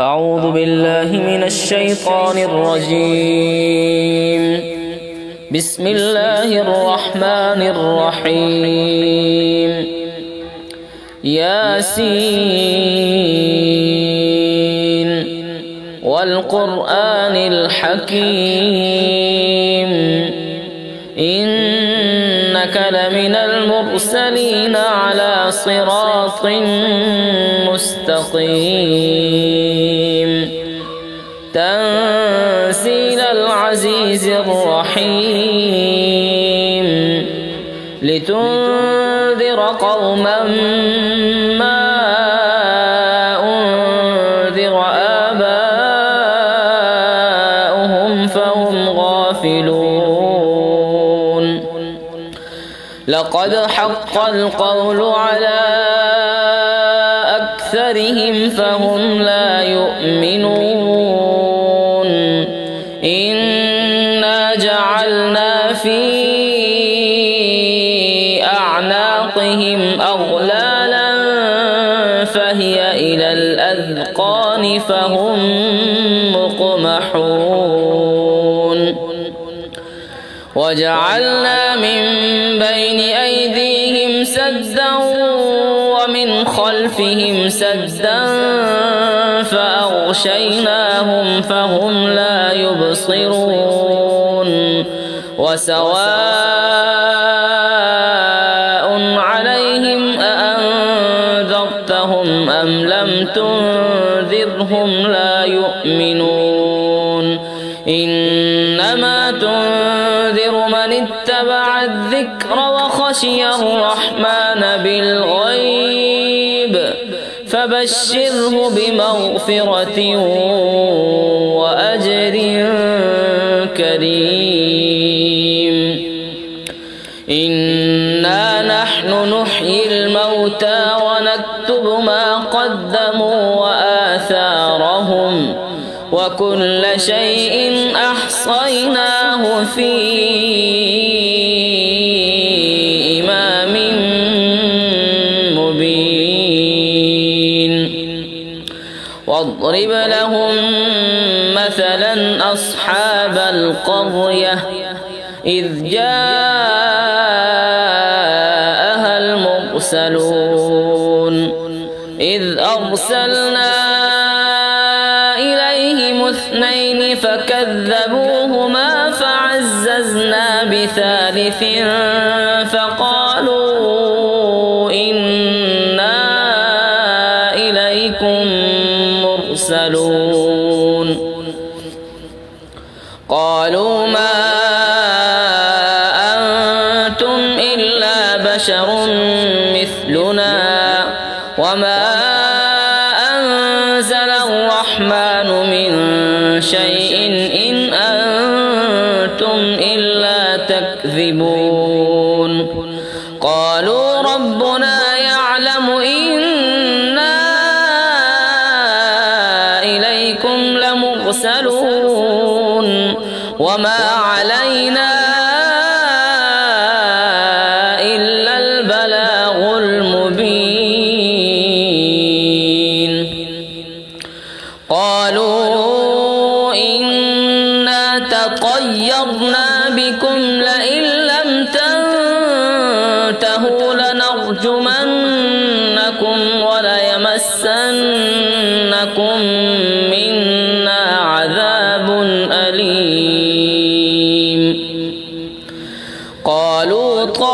أعوذ بالله من الشيطان الرجيم. بسم الله الرحمن الرحيم. ياسين والقرآن الحكيم إنك لمن المرسلين على صراط مستقيم تنزيل العزيز الرحيم لتنذر قوما ما أنذر آباؤهم فهم غافلون لقد حق القول على أكثرهم فهم لا يؤمنون إنا جعلنا في أعناقهم أغلالا فهي إلى الأذقان فهم مقمحون وجعلنا من بين أيديهم سدا ومن خلفهم سدا فأغشيناهم فهم لا يبصرون وسواء عليهم أأنذرتهم أم لم تنذرهم لا يؤمنون إنما تنذر من اتبع الذكر وخشي الرحمن بالغيب فبشره بمغفرة وأجر كريم إنا نحن نحيي الموتى ونكتب ما قدموا وآثارهم وكل شيء أحصيناه في إمام مبين واضرب لهم مثلا أصحاب القرية إذ جاءها المرسلون إذ أرسلنا إليهم اثنين فكذبوهما فعززنا بثالث فقالوا إنا إليكم مرسلون قالوا ما أنتم إلا بشر مثلنا وما أنزل الرحمن من شيء إن أنتم إلا تكذبون قالوا ربنا يعلم إنا إليكم لمرسلون وما علينا إلا البلاغ المبين قالوا إنا تطيرنا بكم لئن لم تنتهوا لنرجمنكم وليمسنكم منا عذاب أليم قالوا طائركم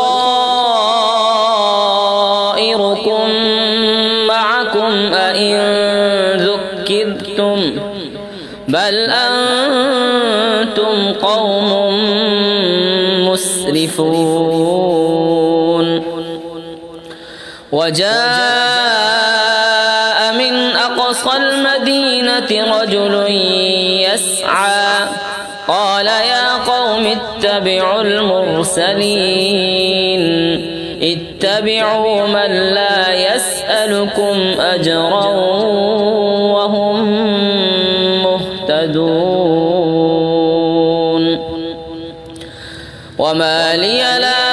معكم أئن ذكرتم بل أنتم قوم مسرفون وجاء من أقصى المدينة رجل يسعى قال يا قوم اتبعوا المرسلين اتبعوا من لا يسألكم أجرا وهم مهتدون وما لي لا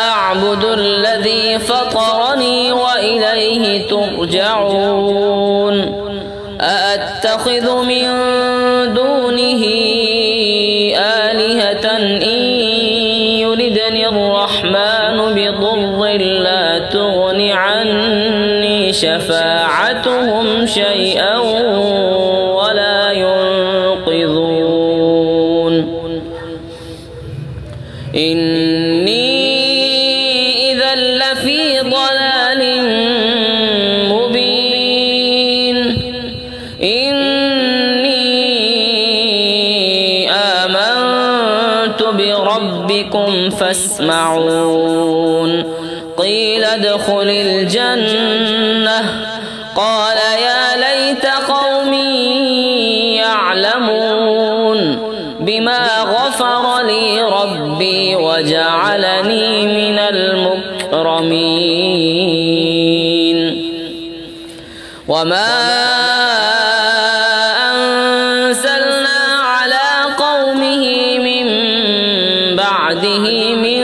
أعبد الذي فطرني وإليه ترجعون أأتخذ من دونه آلهة إن يردني الرحمن بضر لا تغن عني شفاعتهم شيئا ولا ينقذون إني إذا لفي ضلال مبين إني آمنت بربكم فاسمعون قيل ادخل الجنة قال يا ليت قومي يعلمون بما غفر لي ربي وجعلني من المكرمين وما أنزلنا على قومه من بعده من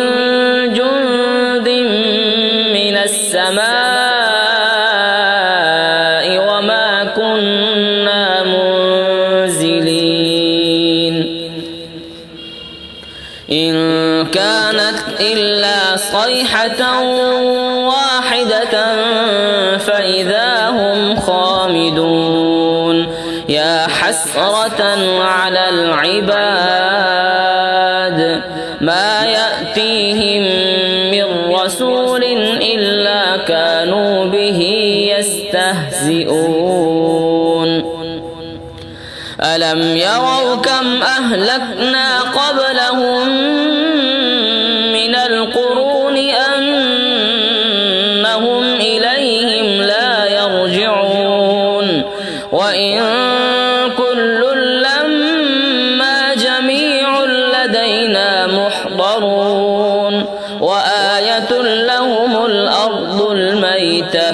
جند من السماء وما كنا منزلين إن كانت إلا صيحة واحدة فإذا هم خامدون يا حسرة على العباد ما يأتيهم من رسول إلا كانوا به يستهزئون ألم يروا كم أهلكنا قبلهم من القرون أنهم إليهم لا يرجعون وإن كل لما جميع لدينا محضرون وآية لهم الأرض الميتة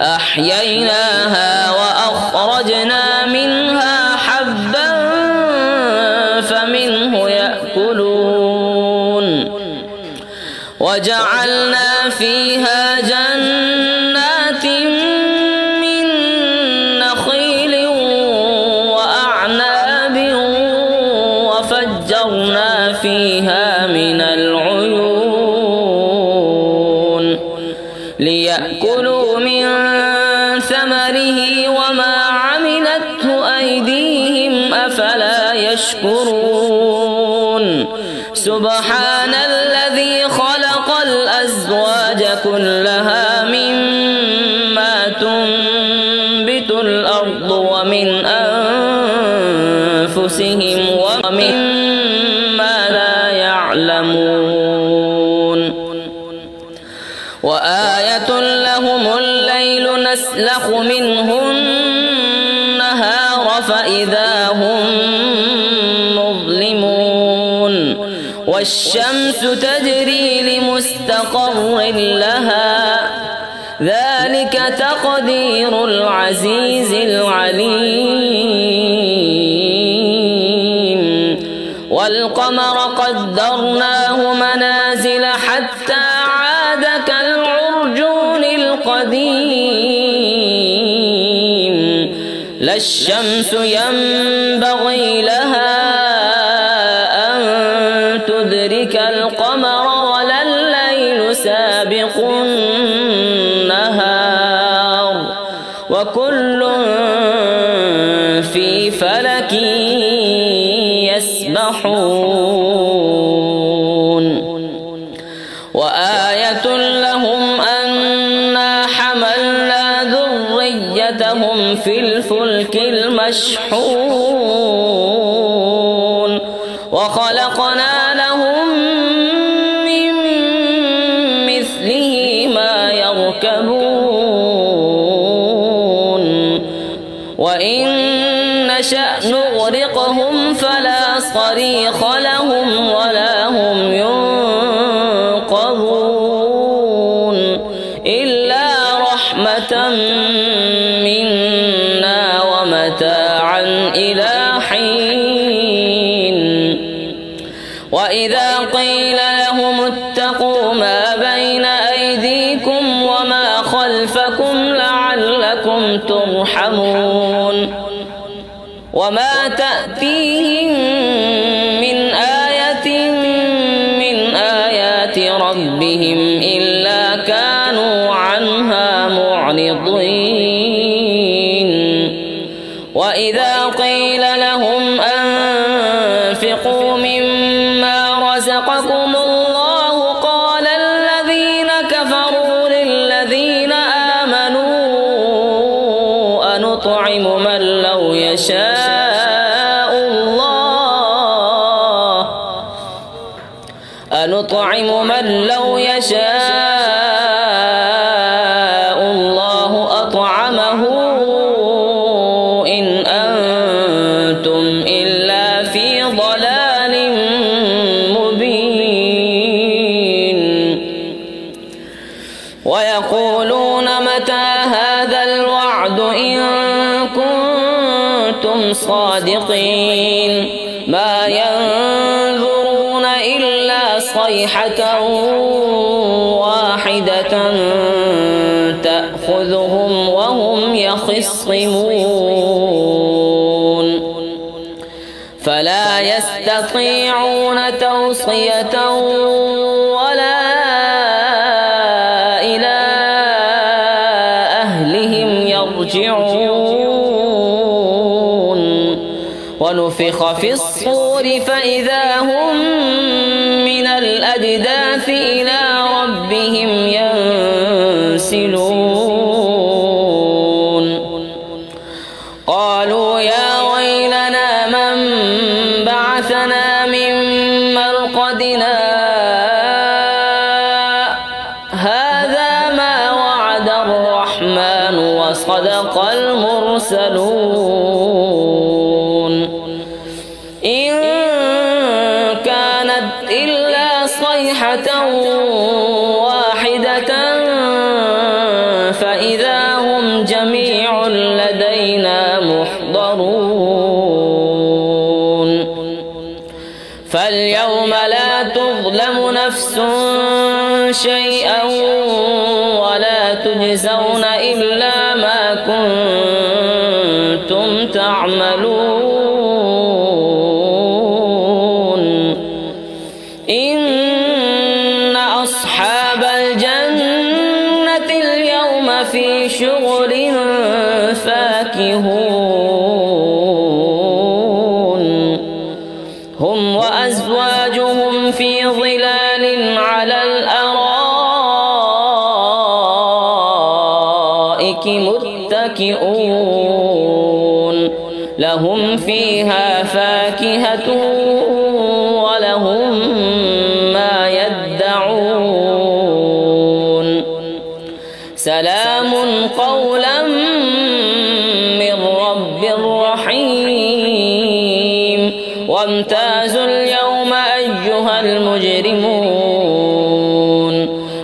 أحييناها وأخرجنا منها حبا فمنه يأكلون وجعلنا فيها جنات من نخيل وأعناب وفجرنا فيها من العيون ليأكلوا من ثمره وما عملته أيديهم أفلا يشكرون سبحان الذي خلق الأزواج كلها مما تنبت الأرض ومن أنفسهم ومما لا يعلمون وآية لهم الليل نسلخ منه النهار فإذا هم مظلمون والشمس تجري لمستقر لها ذلك تقدير العزيز العليم والقمر قدرناه منازل حتى عاد كالعرجون القديم لا الشمس ينبغي لها أن تدرك القمر ولا الليل سابق النهار وكل في فلك يسبحون وآية لهم أنا حملنا ذريتهم في الفلك المشحون وخلقنا لهم من مثله ما يركبون وإن نشأ نغرقهم فلا صريخ لهم ولا هم ينقذون إلا رحمة منا ومتاعا إلى حين وإذا قيل لهم اتقوا ما بين أيديكم وما خلفكم لعلكم ترحمون وما تأتيهم من آية من آيات ربهم إلا كانوا عنها معرضين وإذا قيل لهم أنفقوا مما رزقكم الله قال الذين كفروا للذين آمنوا أنطعم من لو يشاء الله أطعمه إن أنتم إلا في ضلال مبين ويقولون متى هذا الوعد إن كنتم صادقين ما ينظرون إلا صيحة واحدة تأخذهم وهم يخصمون فلا يستطيعون توصية ولا إلى أهلهم يرجعون ونفخ في الصور فإذا هم من الأجداث إلى ربهم ينسلون قالوا يا ويلنا من بعثنا من مرقدنا هذا ما وعد الرحمن وصدق المرسلون إن كانت إلا صيحة واحدة فإذا هم جميع لدينا محضرون فاليوم لا تظلم نفس شيئا ولا تجزون إلا ما كنتم تعملون إن أصحاب الجنة اليوم في شغل فاكهون هم وأزواجهم في ظلال على الأرائك متكئون لهم فيها فاكهة ولهم ما يدعون سلام قولا من رب رحيم وامتازوا اليوم أيها المجرمون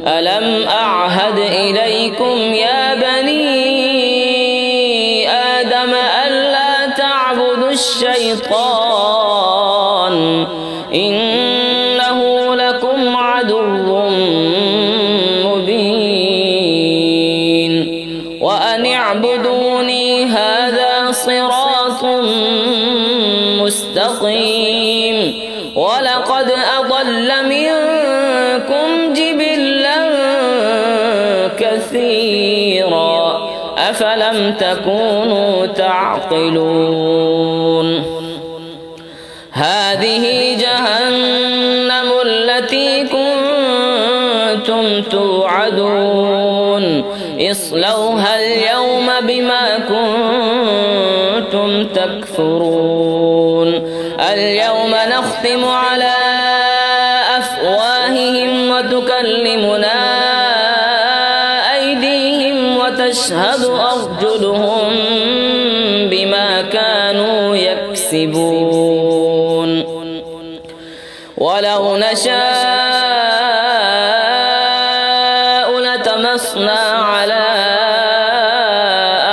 ألم أعهد إليكم يا بني آدم ألا تعبدوا الشيطان إنه لكم عدو مبين وأن اعبدوني هذا صراط مستقيم ولقد أضل منكم جبلا كثيرا أفلم تكونوا تعقلون هذه جهنم التي كنتم توعدون اصلوها اليوم بما كنتم تكفرون اليوم نختم على أفواههم وتكلمنا أيديهم وتشهد أرجلهم بما كانوا يكسبون ولو نشاء لتمسنا على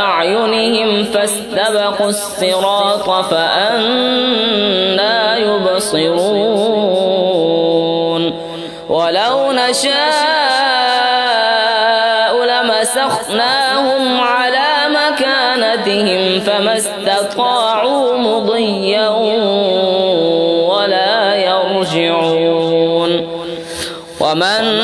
أعينهم فاستبقوا الصراط فأنى يبصرون ولو نشاء لمسخناهم على مكانهم عليهم فما استطاعوا مضيا ولا يرجعون ومن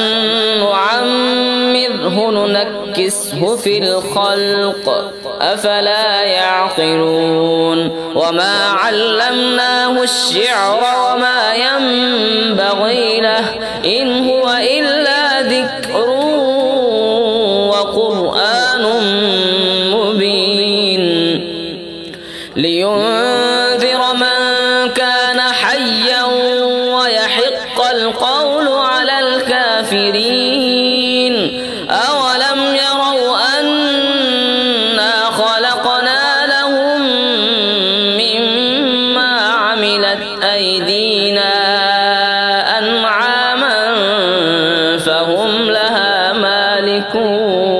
نعمره ننكسه في الخلق أفلا يعقلون وما علمناه الشعر وما ينبغي له إن هو إلا ذكر وقرآن مبين لينذر من كان حيا ويحق القول على الكافرين أولم يروا أنا خلقنا لهم مما عملت أيدينا أنعاما فهم لها مالكون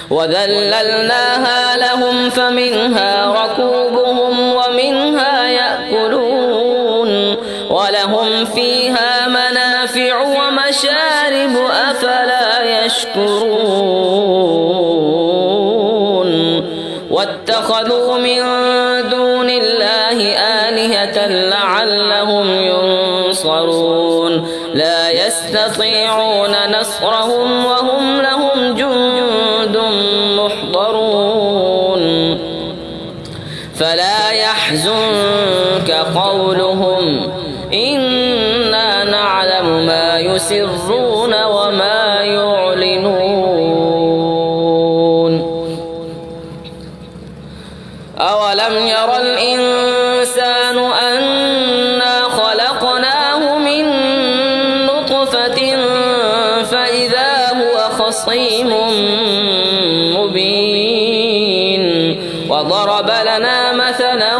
وذللناها لهم فمنها ركوبهم ومنها يأكلون ولهم فيها منافع ومشارب أفلا يشكرون واتخذوا من دون الله آلهة لعلهم ينصرون لا يستطيعون نصرهم وهم لهم جند محضرون فلا يحزنك قولهم إنا نعلم ما يسرون وما يعلنون أولم ير الإنسان أنا خلقناه من نطفة فإذا هو خصيم مبين وضرب لنا مثلا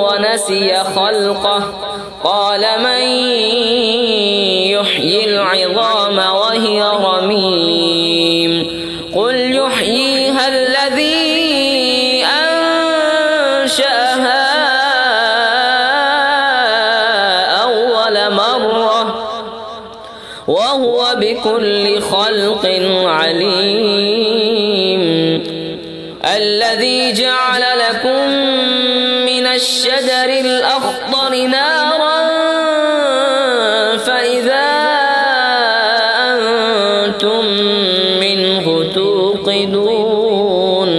ونسي خلقه قال من يحيي العظام وهي رميم قل يحييها الذي أنشأها أول مرة وهو بكل خلق عليم الذي جعل لكم من الشجر الأخضر نارا فإذا أنتم منه توقدون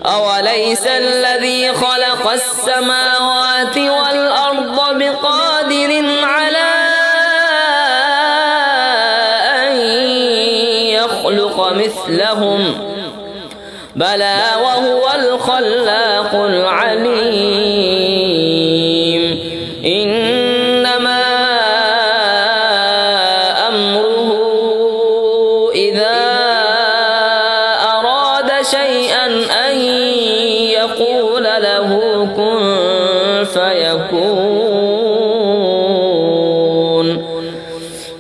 أوليس الذي خلق السماوات والأرض بقادر على أن يخلق مثلهم بلى وهو الخلاق العليم إنما أمره إذا أراد شيئا أن يقول له كن فيكون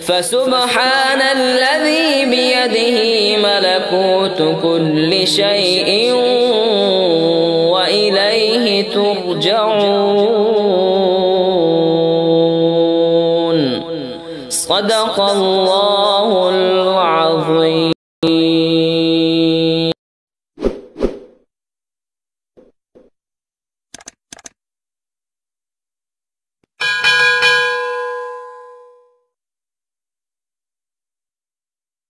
فسبحان الذي بيده ملكوت كل شيء وإليه ترجعون صدق الله العظيم.